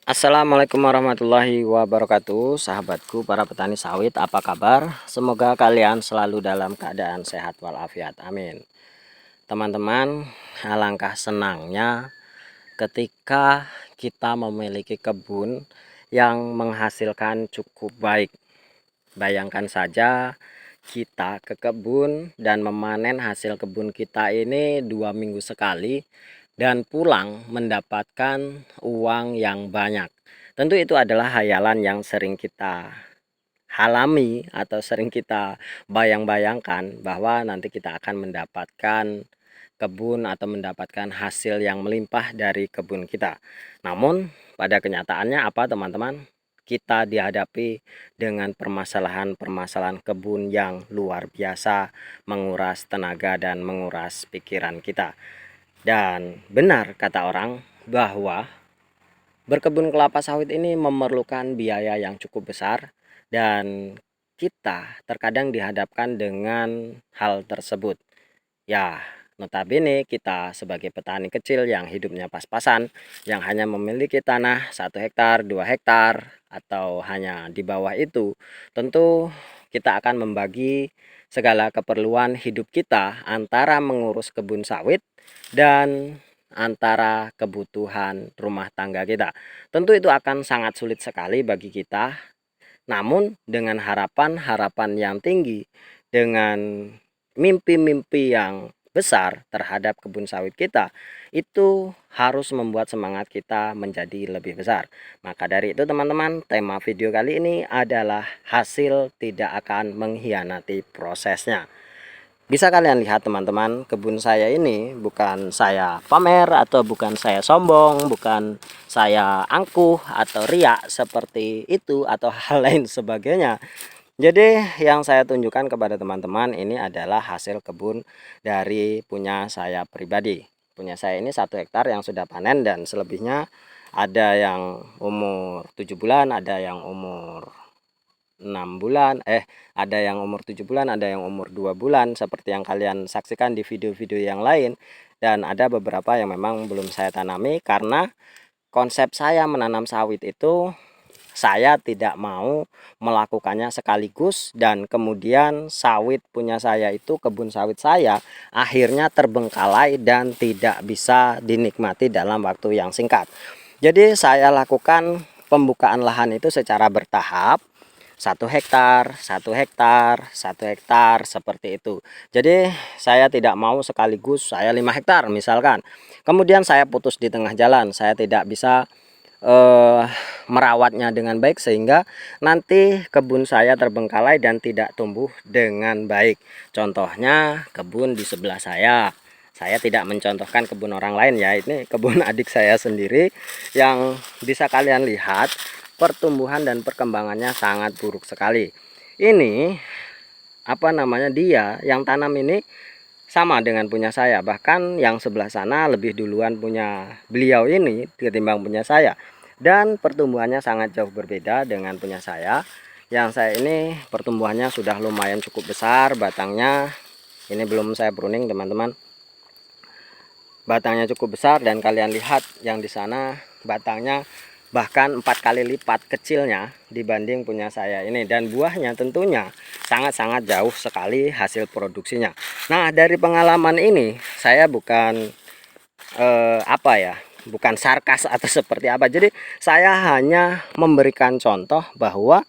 Assalamualaikum warahmatullahi wabarakatuh, sahabatku para petani sawit, apa kabar? Semoga kalian selalu dalam keadaan sehat walafiat, amin. Teman-teman, alangkah senangnya ketika kita memiliki kebun yang menghasilkan cukup baik. Bayangkan saja kita ke kebun dan memanen hasil kebun kita ini 2 minggu sekali dan pulang mendapatkan uang yang banyak. Tentu itu adalah hayalan yang sering kita alami atau sering kita bayang-bayangkan bahwa nanti kita akan mendapatkan kebun atau mendapatkan hasil yang melimpah dari kebun kita. Namun pada kenyataannya apa teman-teman? Kita dihadapi dengan permasalahan-permasalahan kebun yang luar biasa, menguras tenaga dan menguras pikiran kita. Dan benar kata orang bahwa berkebun kelapa sawit ini memerlukan biaya yang cukup besar dan kita terkadang dihadapkan dengan hal tersebut. Ya, notabene kita sebagai petani kecil yang hidupnya pas-pasan, yang hanya memiliki tanah 1 hektar, 2 hektar, atau hanya di bawah itu, tentu kita akan membagi segala keperluan hidup kita antara mengurus kebun sawit dan antara kebutuhan rumah tangga kita. Tentu itu akan sangat sulit sekali bagi kita, namun dengan harapan-harapan yang tinggi, dengan mimpi-mimpi yang besar terhadap kebun sawit kita, itu harus membuat semangat kita menjadi lebih besar. Maka dari itu teman-teman, tema video kali ini adalah hasil tidak akan mengkhianati prosesnya. Bisa kalian lihat teman-teman, kebun saya ini bukan saya pamer atau bukan saya sombong, bukan saya angkuh atau riak seperti itu atau hal lain sebagainya. Jadi yang saya tunjukkan kepada teman-teman ini adalah hasil kebun dari punya saya pribadi. Punya saya ini 1 hektar yang sudah panen dan selebihnya ada yang umur 7 bulan, ada yang umur 6 bulan, ada yang umur 7 bulan, ada yang umur 2 bulan seperti yang kalian saksikan di video-video yang lain, dan ada beberapa yang memang belum saya tanami karena konsep saya menanam sawit itu saya tidak mau melakukannya sekaligus dan kemudian sawit punya saya itu, kebun sawit saya akhirnya terbengkalai dan tidak bisa dinikmati dalam waktu yang singkat. Jadi saya lakukan pembukaan lahan itu secara bertahap, 1 hektar, 1 hektar, 1 hektar seperti itu. Jadi saya tidak mau sekaligus saya 5 hektar misalkan. Kemudian saya putus di tengah jalan, saya tidak bisa merawatnya dengan baik sehingga nanti kebun saya terbengkalai dan tidak tumbuh dengan baik. Contohnya kebun di sebelah saya tidak mencontohkan kebun orang lain ya, ini kebun adik saya sendiri yang bisa kalian lihat pertumbuhan dan perkembangannya sangat buruk sekali. Ini apa namanya, dia yang tanam ini sama dengan punya saya, bahkan yang sebelah sana lebih duluan punya beliau ini ketimbang punya saya, dan pertumbuhannya sangat jauh berbeda dengan punya saya. Yang saya ini pertumbuhannya sudah lumayan cukup besar, batangnya ini belum saya pruning teman-teman, batangnya cukup besar dan kalian lihat yang di sana batangnya bahkan 4 kali lipat kecilnya dibanding punya saya ini, dan buahnya tentunya sangat-sangat jauh sekali hasil produksinya. Nah, dari pengalaman ini saya bukan apa ya, bukan sarkas atau seperti apa. Jadi saya hanya memberikan contoh bahwa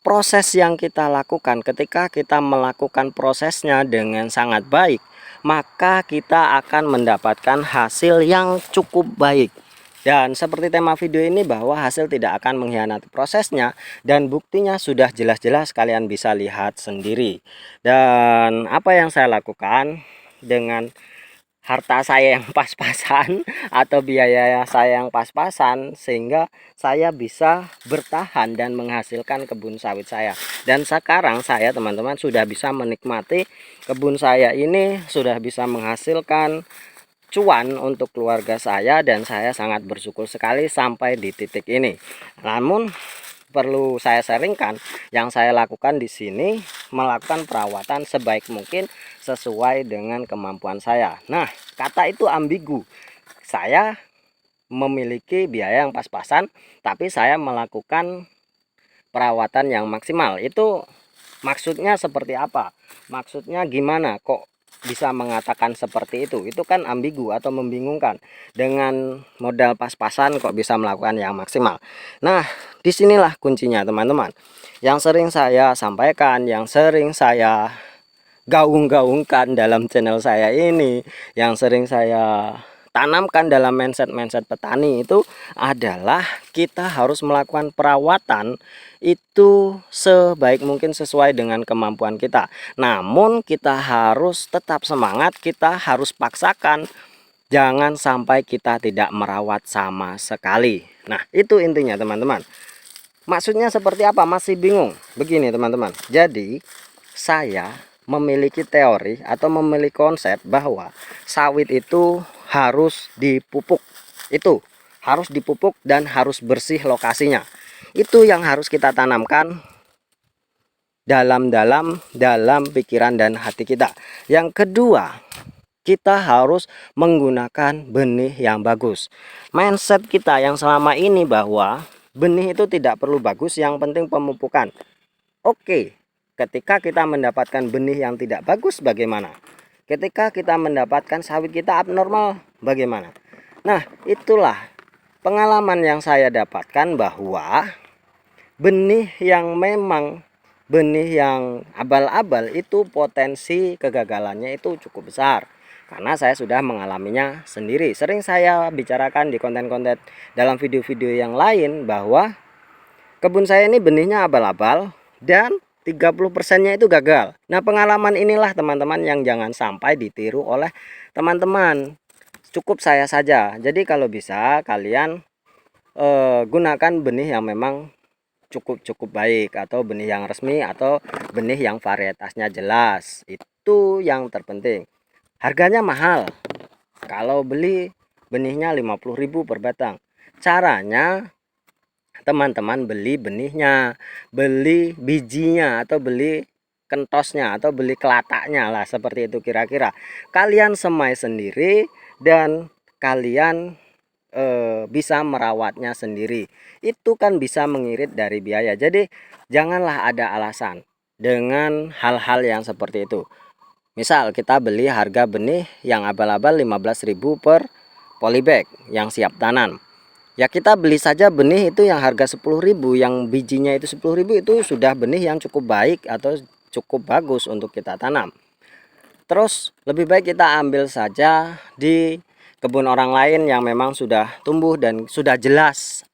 proses yang kita lakukan, ketika kita melakukan prosesnya dengan sangat baik, maka kita akan mendapatkan hasil yang cukup baik. Dan seperti tema video ini bahwa hasil tidak akan mengkhianati prosesnya, dan buktinya sudah jelas-jelas kalian bisa lihat sendiri. Dan apa yang saya lakukan dengan harta saya yang pas-pasan atau biaya saya yang pas-pasan sehingga saya bisa bertahan dan menghasilkan kebun sawit saya. Dan sekarang saya teman-teman sudah bisa menikmati kebun saya ini, sudah bisa menghasilkan cuan untuk keluarga saya, dan saya sangat bersyukur sekali sampai di titik ini. Namun perlu saya sharingkan, yang saya lakukan di sini melakukan perawatan sebaik mungkin sesuai dengan kemampuan saya. Nah, kata itu ambigu. Saya memiliki biaya yang pas-pasan, tapi saya melakukan perawatan yang maksimal. Itu maksudnya seperti apa? Maksudnya gimana kok bisa mengatakan seperti itu? Itu kan ambigu atau membingungkan. Dengan modal pas-pasan kok bisa melakukan yang maksimal. Nah, disinilah kuncinya teman-teman. Yang sering saya sampaikan, yang sering saya gaung-gaungkan dalam channel saya ini, yang sering saya tanamkan dalam mindset petani itu adalah kita harus melakukan perawatan itu sebaik mungkin sesuai dengan kemampuan kita. Namun kita harus tetap semangat, kita harus paksakan, jangan sampai kita tidak merawat sama sekali. Nah, itu intinya teman-teman. Maksudnya seperti apa? Masih bingung? Begini teman-teman. Jadi saya memiliki teori atau memiliki konsep bahwa sawit itu harus dipupuk. Itu harus dipupuk dan harus bersih lokasinya. Itu yang harus kita tanamkan dalam pikiran dan hati kita. Yang kedua, kita harus menggunakan benih yang bagus. Mindset kita yang selama ini bahwa benih itu tidak perlu bagus, yang penting pemupukan. Oke, ketika kita mendapatkan benih yang tidak bagus bagaimana? Ketika kita mendapatkan sawit kita abnormal bagaimana? Nah, itulah pengalaman yang saya dapatkan bahwa benih yang memang benih yang abal-abal itu potensi kegagalannya itu cukup besar. Karena saya sudah mengalaminya sendiri. Sering saya bicarakan di konten-konten dalam video-video yang lain bahwa kebun saya ini benihnya abal-abal dan 30%-nya itu gagal. Nah, pengalaman inilah teman-teman yang jangan sampai ditiru oleh teman-teman. Cukup saya saja. Jadi kalau bisa kalian gunakan benih yang memang cukup baik, atau benih yang resmi, atau benih yang varietasnya jelas. Itu yang terpenting. Harganya mahal. Kalau beli benihnya 50.000 per batang. Caranya teman-teman beli benihnya, beli bijinya, atau beli kentosnya, atau beli kelataknya lah, seperti itu kira-kira. Kalian semai sendiri dan kalian bisa merawatnya sendiri. Itu kan bisa mengirit dari biaya. Jadi janganlah ada alasan dengan hal-hal yang seperti itu. Misal kita beli harga benih yang abal-abal 15.000 per polybag yang siap tanam. Ya kita beli saja benih itu yang harga 10.000, yang bijinya itu 10.000, itu sudah benih yang cukup baik atau cukup bagus untuk kita tanam. Terus lebih baik kita ambil saja di kebun orang lain yang memang sudah tumbuh dan sudah jelas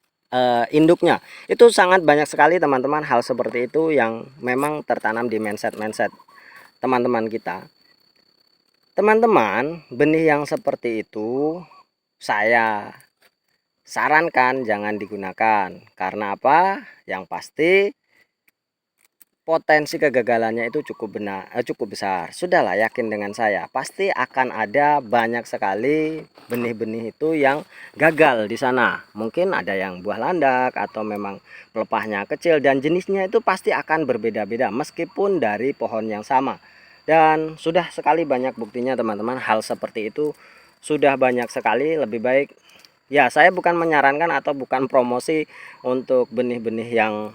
induknya. Itu sangat banyak sekali teman-teman hal seperti itu yang memang tertanam di mindset teman-teman kita. Teman-teman, benih yang seperti itu saya sarankan jangan digunakan. Karena apa? Yang pasti potensi kegagalannya itu cukup besar. Sudahlah, yakin dengan saya, pasti akan ada banyak sekali benih-benih itu yang gagal di sana. Mungkin ada yang buah landak atau memang pelepahnya kecil, dan jenisnya itu pasti akan berbeda-beda meskipun dari pohon yang sama. Dan sudah sekali banyak buktinya teman-teman, hal seperti itu sudah banyak sekali. Lebih baik, ya saya bukan menyarankan atau bukan promosi untuk benih-benih yang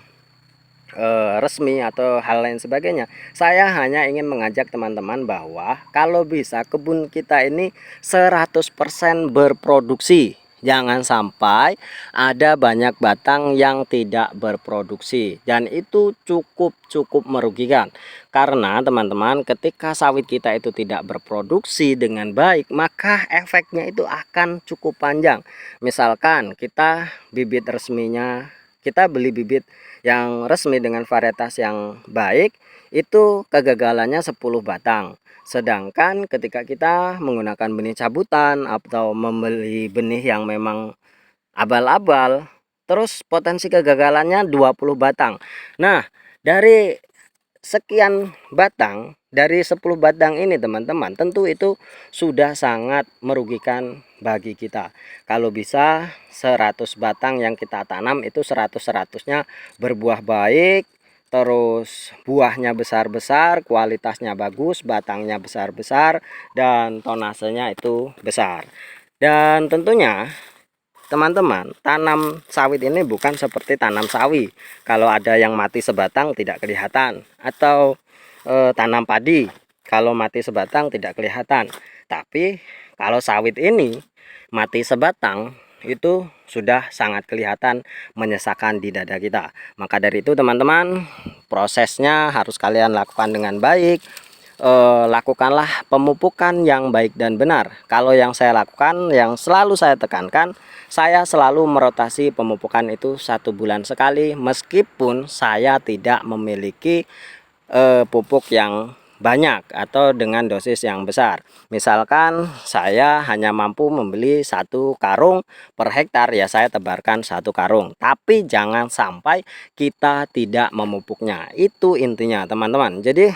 resmi atau hal lain sebagainya. Saya hanya ingin mengajak teman-teman bahwa kalau bisa kebun kita ini 100% berproduksi. Jangan sampai ada banyak batang yang tidak berproduksi, dan itu cukup merugikan. Karena teman-teman, ketika sawit kita itu tidak berproduksi dengan baik, maka efeknya itu akan cukup panjang. Misalkan kita bibit resminya, kita beli bibit yang resmi dengan varietas yang baik, itu kegagalannya 10 batang. Sedangkan ketika kita menggunakan benih cabutan atau membeli benih yang memang abal-abal, terus potensi kegagalannya 20 batang. Nah, dari sekian batang, dari 10 batang ini teman-teman, tentu itu sudah sangat merugikan bagi kita. Kalau bisa 100 batang yang kita tanam itu 100-100-nya berbuah baik, terus buahnya besar-besar, kualitasnya bagus, batangnya besar-besar, dan tonasenya itu besar. Dan tentunya teman-teman, tanam sawit ini bukan seperti tanam sawi. Kalau ada yang mati sebatang tidak kelihatan, atau tanam padi, kalau mati sebatang tidak kelihatan. Tapi kalau sawit ini mati sebatang, itu sudah sangat kelihatan, menyesakan di dada kita. Maka dari itu teman-teman, prosesnya harus kalian lakukan dengan baik. Lakukanlah pemupukan yang baik dan benar. Kalau yang saya lakukan, yang selalu saya tekankan, saya selalu merotasi pemupukan itu 1 bulan sekali, meskipun saya tidak memiliki pupuk yang banyak atau dengan dosis yang besar. Misalkan saya hanya mampu membeli 1 karung per hektar, ya saya tebarkan 1 karung. Tapi jangan sampai kita tidak memupuknya. Itu intinya teman-teman. Jadi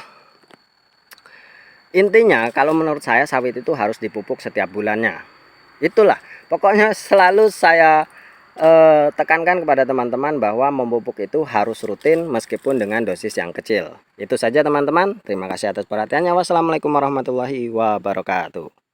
intinya kalau menurut saya sawit itu harus dipupuk setiap bulannya. Itulah pokoknya selalu saya tekankan kepada teman-teman bahwa memupuk itu harus rutin meskipun dengan dosis yang kecil. Itu saja teman-teman. Terima kasih atas perhatiannya. Wassalamualaikum warahmatullahi wabarakatuh.